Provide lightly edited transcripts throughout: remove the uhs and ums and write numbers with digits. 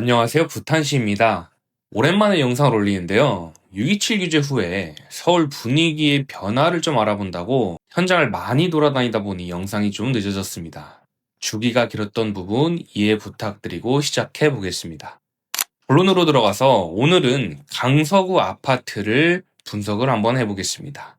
안녕하세요. 부탄시입니다. 오랜만에 영상을 올리는데요. 6.27 규제 후에 서울 분위기의 변화를 좀 알아본다고 현장을 많이 돌아다니다 보니 영상이 좀 늦어졌습니다. 주기가 길었던 부분 이해 부탁드리고 시작해 보겠습니다. 본론으로 들어가서 오늘은 강서구 아파트를 분석을 한번 해보겠습니다.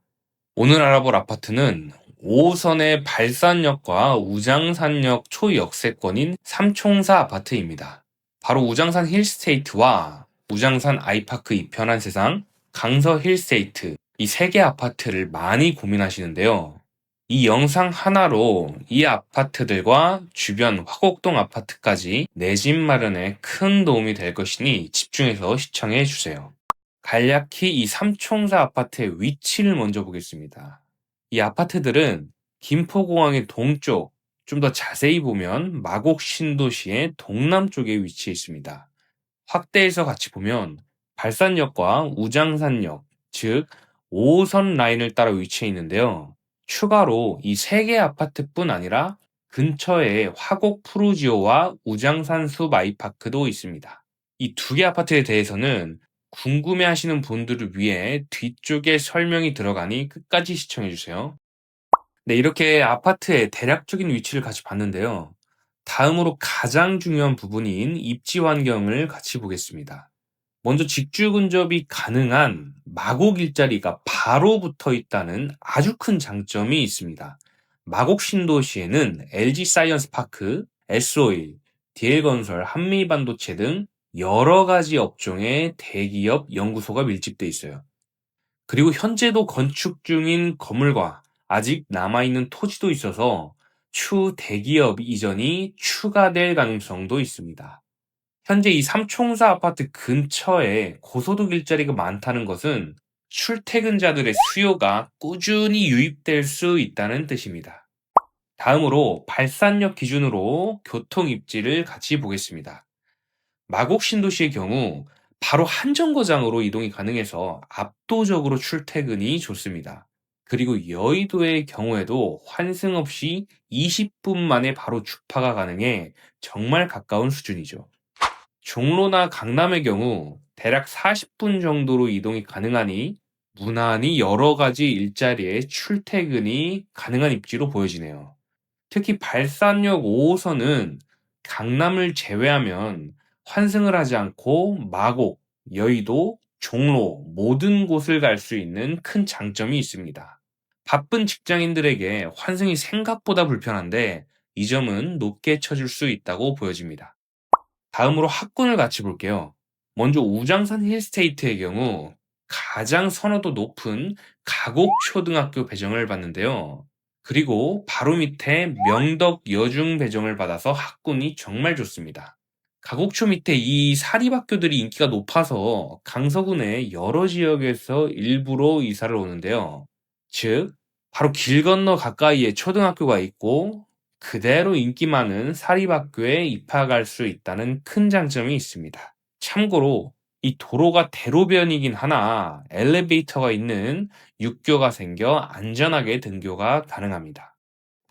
오늘 알아볼 아파트는 5호선의 발산역과 우장산역 초역세권인 삼총사 아파트입니다. 바로 우장산 힐스테이트와 우장산 아이파크 이편한 세상, 강서 힐스테이트 이 세 개 아파트를 많이 고민하시는데요. 이 영상 하나로 이 아파트들과 주변 화곡동 아파트까지 내 집 마련에 큰 도움이 될 것이니 집중해서 시청해 주세요. 간략히 이 삼총사 아파트의 위치를 먼저 보겠습니다. 이 아파트들은 김포공항의 동쪽, 좀 더 자세히 보면 마곡 신도시의 동남쪽에 위치해 있습니다. 확대해서 같이 보면 발산역과 우장산역, 즉 5호선 라인을 따라 위치해 있는데요. 추가로 이 세 개 아파트뿐 아니라 근처에 화곡 푸르지오와 우장산 숲 아이파크도 있습니다. 이 두 개 아파트에 대해서는 궁금해하시는 분들을 위해 뒤쪽에 설명이 들어가니 끝까지 시청해주세요. 네, 이렇게 아파트의 대략적인 위치를 같이 봤는데요. 다음으로 가장 중요한 부분인 입지 환경을 같이 보겠습니다. 먼저 직주 근접이 가능한 마곡 일자리가 바로 붙어 있다는 아주 큰 장점이 있습니다. 마곡 신도시에는 LG 사이언스 파크, S-오일, DL건설, 한미반도체 등 여러 가지 업종의 대기업 연구소가 밀집돼 있어요. 그리고 현재도 건축 중인 건물과 아직 남아있는 토지도 있어서 추 대기업 이전이 추가될 가능성도 있습니다. 현재 이 삼총사 아파트 근처에 고소득 일자리가 많다는 것은 출퇴근자들의 수요가 꾸준히 유입될 수 있다는 뜻입니다. 다음으로 발산역 기준으로 교통 입지를 같이 보겠습니다. 마곡 신도시의 경우 바로 한 정거장으로 이동이 가능해서 압도적으로 출퇴근이 좋습니다. 그리고 여의도의 경우에도 환승 없이 20분 만에 바로 주파가 가능해 정말 가까운 수준이죠. 종로나 강남의 경우 대략 40분 정도로 이동이 가능하니 무난히 여러 가지 일자리에 출퇴근이 가능한 입지로 보여지네요. 특히 발산역 5호선은 강남을 제외하면 환승을 하지 않고 마곡, 여의도, 종로 모든 곳을 갈 수 있는 큰 장점이 있습니다. 바쁜 직장인들에게 환승이 생각보다 불편한데 이 점은 높게 쳐줄 수 있다고 보여집니다. 다음으로 학군을 같이 볼게요. 먼저 우장산 힐스테이트의 경우 가장 선호도 높은 가곡초등학교 배정을 받는데요. 그리고 바로 밑에 명덕 여중 배정을 받아서 학군이 정말 좋습니다. 가곡초 밑에 이 사립학교들이 인기가 높아서 강서구내 여러 지역에서 일부러 이사를 오는데요. 즉, 바로 길 건너 가까이에 초등학교가 있고 그대로 인기 많은 사립학교에 입학할 수 있다는 큰 장점이 있습니다. 참고로 이 도로가 대로변이긴 하나 엘리베이터가 있는 육교가 생겨 안전하게 등교가 가능합니다.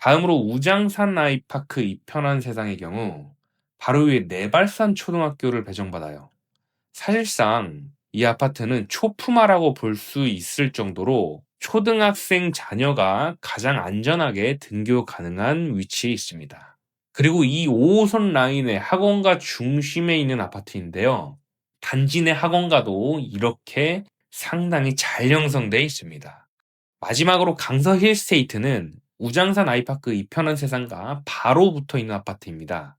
다음으로 우장산 아이파크 이편한 세상의 경우 바로 위에 내발산 초등학교를 배정받아요. 사실상 이 아파트는 초품화라고 볼 수 있을 정도로 초등학생 자녀가 가장 안전하게 등교 가능한 위치에 있습니다. 그리고 이 5호선 라인의 학원가 중심에 있는 아파트인데요. 단지 내 학원가도 이렇게 상당히 잘 형성되어 있습니다. 마지막으로 강서 힐스테이트는 우장산 아이파크 이편한 세상과 바로 붙어 있는 아파트입니다.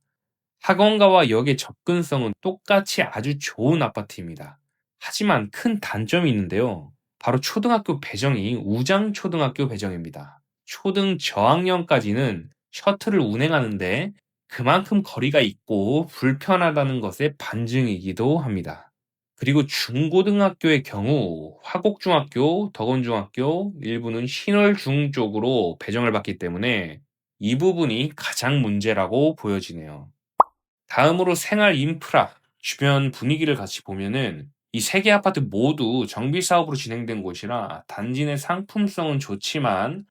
학원가와 역의 접근성은 똑같이 아주 좋은 아파트입니다. 하지만 큰 단점이 있는데요. 바로 초등학교 배정이 우장초등학교 배정입니다. 초등 저학년까지는 셔틀을 운행하는데 그만큼 거리가 있고 불편하다는 것의 반증이기도 합니다. 그리고 중고등학교의 경우 화곡중학교, 덕원중학교, 일부는 신월중 쪽으로 배정을 받기 때문에 이 부분이 가장 문제라고 보여지네요. 다음으로 생활 인프라, 주변 분위기를 같이 보면은 이 세 개 아파트 모두 정비 사업으로 진행된 곳이라 단지 내 상품성은 좋지만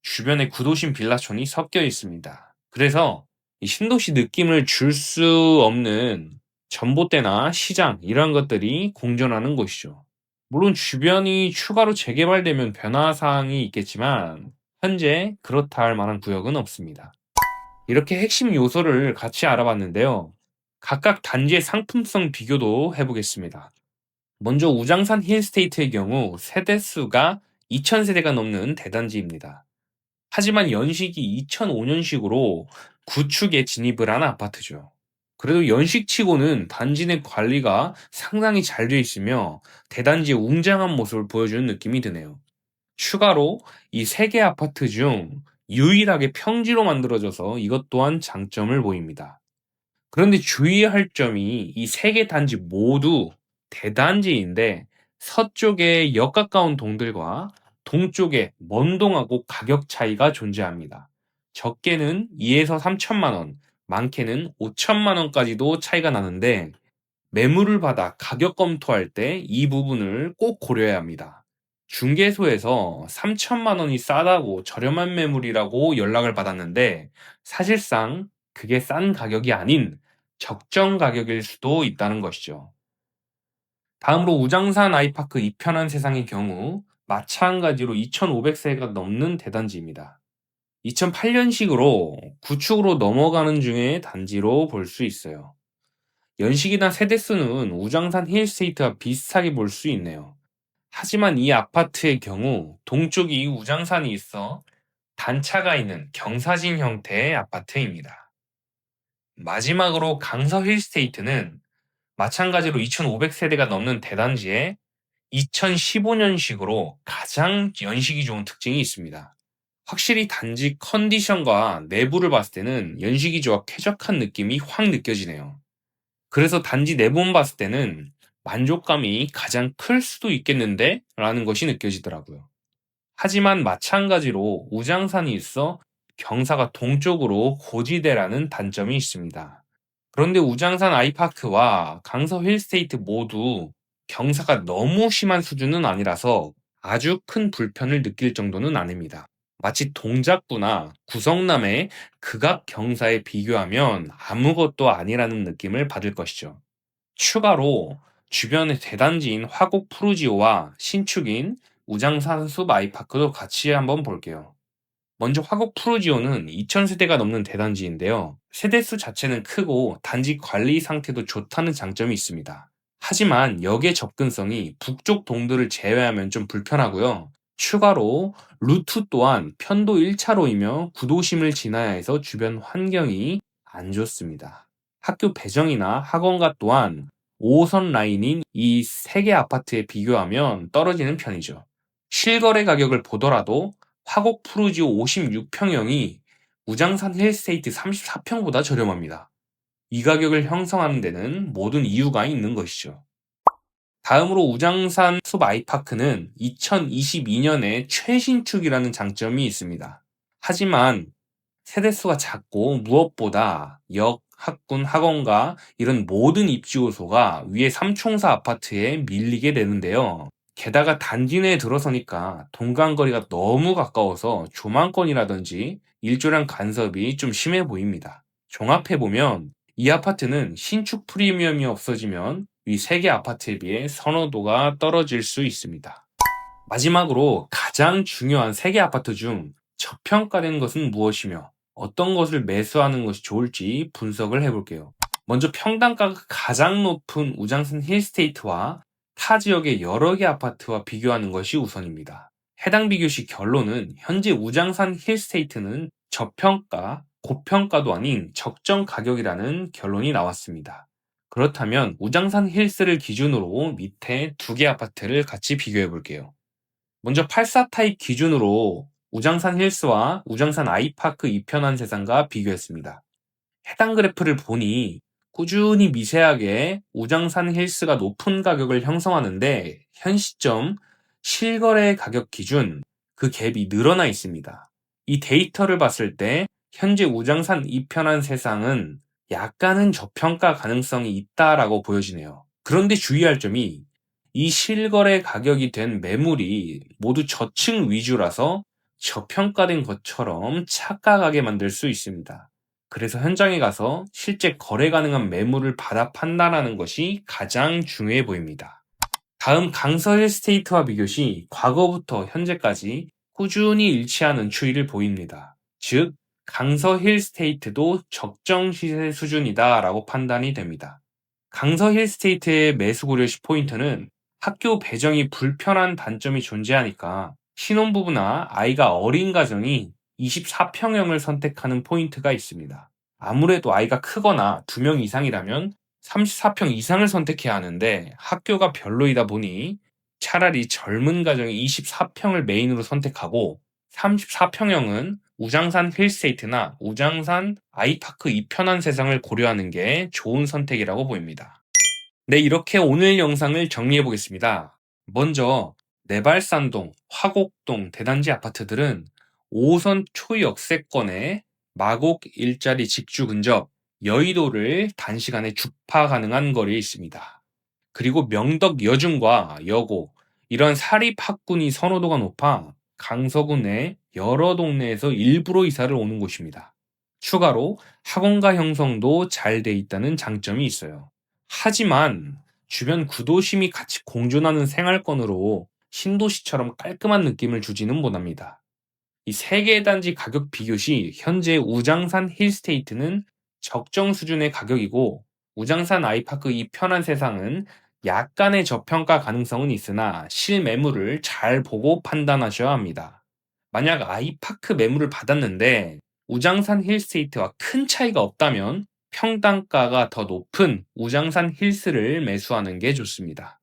주변에 구도심 빌라촌이 섞여 있습니다. 그래서 이 신도시 느낌을 줄 수 없는 전봇대나 시장 이런 것들이 공존하는 곳이죠. 물론 주변이 추가로 재개발되면 변화 사항이 있겠지만 현재 그렇다 할 만한 구역은 없습니다. 이렇게 핵심 요소를 같이 알아봤는데요. 각각 단지의 상품성 비교도 해보겠습니다. 먼저 우장산 힐스테이트의 경우 세대수가 2000세대가 넘는 대단지입니다. 하지만 연식이 2005년식으로 구축에 진입을 한 아파트죠. 그래도 연식치고는 단지 내 관리가 상당히 잘 되어 있으며 대단지의 웅장한 모습을 보여주는 느낌이 드네요. 추가로 이 세 개 아파트 중 유일하게 평지로 만들어져서 이것 또한 장점을 보입니다. 그런데 주의할 점이 이 세 개 단지 모두 대단지인데 서쪽에 역 가까운 동들과 동쪽에 먼 동하고 가격 차이가 존재합니다. 적게는 2에서 3천만 원, 많게는 5천만 원까지도 차이가 나는데 매물을 받아 가격 검토할 때 이 부분을 꼭 고려해야 합니다. 중개소에서 3천만 원이 싸다고 저렴한 매물이라고 연락을 받았는데 사실상 그게 싼 가격이 아닌 적정 가격일 수도 있다는 것이죠. 다음으로 우장산 아이파크 이편한 세상의 경우 마찬가지로 2,500세가 넘는 대단지입니다. 2008년식으로 구축으로 넘어가는 중에 단지로 볼 수 있어요. 연식이나 세대수는 우장산 힐스테이트와 비슷하게 볼 수 있네요. 하지만 이 아파트의 경우 동쪽이 우장산이 있어 단차가 있는 경사진 형태의 아파트입니다. 마지막으로 강서 힐스테이트는 마찬가지로 2,500세대가 넘는 대단지에 2015년식으로 가장 연식이 좋은 특징이 있습니다. 확실히 단지 컨디션과 내부를 봤을 때는 연식이 좋아 쾌적한 느낌이 확 느껴지네요. 그래서 단지 내부만 봤을 때는 만족감이 가장 클 수도 있겠는데? 라는 것이 느껴지더라고요. 하지만 마찬가지로 우장산이 있어 경사가 동쪽으로 고지대라는 단점이 있습니다. 그런데 우장산 아이파크와 강서 힐스테이트 모두 경사가 너무 심한 수준은 아니라서 아주 큰 불편을 느낄 정도는 아닙니다. 마치 동작구나 구성남의 극악 경사에 비교하면 아무것도 아니라는 느낌을 받을 것이죠. 추가로 주변의 대단지인 화곡 푸르지오와 신축인 우장산 숲 아이파크도 같이 한번 볼게요. 먼저 화곡 푸르지오는 2000세대가 넘는 대단지인데요. 세대수 자체는 크고 단지 관리 상태도 좋다는 장점이 있습니다. 하지만 역의 접근성이 북쪽 동들을 제외하면 좀 불편하고요. 추가로 루트 또한 편도 1차로이며 구도심을 지나야 해서 주변 환경이 안 좋습니다. 학교 배정이나 학원가 또한 5호선 라인인 이 세 개 아파트에 비교하면 떨어지는 편이죠. 실거래 가격을 보더라도 화곡 푸르지오 56평형이 우장산 힐스테이트 34평보다 저렴합니다. 이 가격을 형성하는 데는 모든 이유가 있는 것이죠. 다음으로 우장산 숲 아이파크는 2022년에 최신축이라는 장점이 있습니다. 하지만 세대수가 작고 무엇보다 역, 학군, 학원가 이런 모든 입지 요소가 위에 삼총사 아파트에 밀리게 되는데요. 게다가 단지 내에 들어서니까 동간거리가 너무 가까워서 조망권이라든지 일조량 간섭이 좀 심해 보입니다. 종합해보면 이 아파트는 신축 프리미엄이 없어지면 위 세 개 아파트에 비해 선호도가 떨어질 수 있습니다. 마지막으로 가장 중요한 세 개 아파트 중 저평가된 것은 무엇이며 어떤 것을 매수하는 것이 좋을지 분석을 해볼게요. 먼저 평당가가 가장 높은 우장산 힐스테이트와 타 지역의 여러 개 아파트와 비교하는 것이 우선입니다. 해당 비교 시 결론은 현재 우장산 힐스테이트는 저평가, 고평가도 아닌 적정 가격이라는 결론이 나왔습니다. 그렇다면 우장산 힐스를 기준으로 밑에 두 개 아파트를 같이 비교해 볼게요. 먼저 84 타입 기준으로 우장산 힐스와 우장산 아이파크 이편한 세상과 비교했습니다. 해당 그래프를 보니 꾸준히 미세하게 우장산 힐스가 높은 가격을 형성하는데 현 시점 실거래 가격 기준 그 갭이 늘어나 있습니다. 이 데이터를 봤을 때 현재 우장산 이편한 세상은 약간은 저평가 가능성이 있다라고 보여지네요. 그런데 주의할 점이 이 실거래 가격이 된 매물이 모두 저층 위주라서 저평가된 것처럼 착각하게 만들 수 있습니다. 그래서 현장에 가서 실제 거래 가능한 매물을 받아 판단하는 것이 가장 중요해 보입니다. 다음 강서 힐스테이트와 비교 시 과거부터 현재까지 꾸준히 일치하는 추이를 보입니다. 즉, 강서 힐스테이트도 적정 시세 수준이다 라고 판단이 됩니다. 강서 힐스테이트의 매수 고려 시 포인트는 학교 배정이 불편한 단점이 존재하니까 신혼부부나 아이가 어린 가정이 24평형을 선택하는 포인트가 있습니다. 아무래도 아이가 크거나 2명 이상이라면 34평 이상을 선택해야 하는데 학교가 별로이다 보니 차라리 젊은 가정이 24평을 메인으로 선택하고 34평형은 우장산 힐스테이트나 우장산 아이파크 이편한 세상을 고려하는 게 좋은 선택이라고 보입니다. 네, 이렇게 오늘 영상을 정리해 보겠습니다. 먼저 내발산동, 화곡동 대단지 아파트들은 5호선 초역세권에 마곡 일자리 직주 근접, 여의도를 단시간에 주파 가능한 거리에 있습니다. 그리고 명덕 여중과 여고, 이런 사립학군이 선호도가 높아 강서구 내 여러 동네에서 일부러 이사를 오는 곳입니다. 추가로 학원가 형성도 잘 돼 있다는 장점이 있어요. 하지만 주변 구도심이 같이 공존하는 생활권으로 신도시처럼 깔끔한 느낌을 주지는 못합니다. 이 세 개의 단지 가격 비교 시 현재 우장산 힐스테이트는 적정 수준의 가격이고 우장산 아이파크 이편한 세상은 약간의 저평가 가능성은 있으나 실매물을 잘 보고 판단하셔야 합니다. 만약 아이파크 매물을 받았는데 우장산 힐스테이트와 큰 차이가 없다면 평당가가 더 높은 우장산 힐스를 매수하는 게 좋습니다.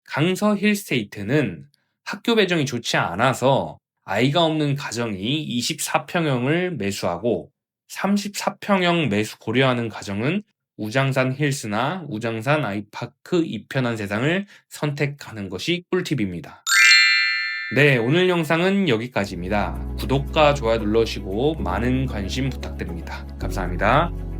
강서 힐스테이트는 학교 배정이 좋지 않아서 아이가 없는 가정이 24평형을 매수하고 34평형 매수 고려하는 가정은 우장산 힐스나 우장산 아이파크 이편한 세상을 선택하는 것이 꿀팁입니다. 네, 오늘 영상은 여기까지입니다. 구독과 좋아요 눌러주시고 많은 관심 부탁드립니다. 감사합니다.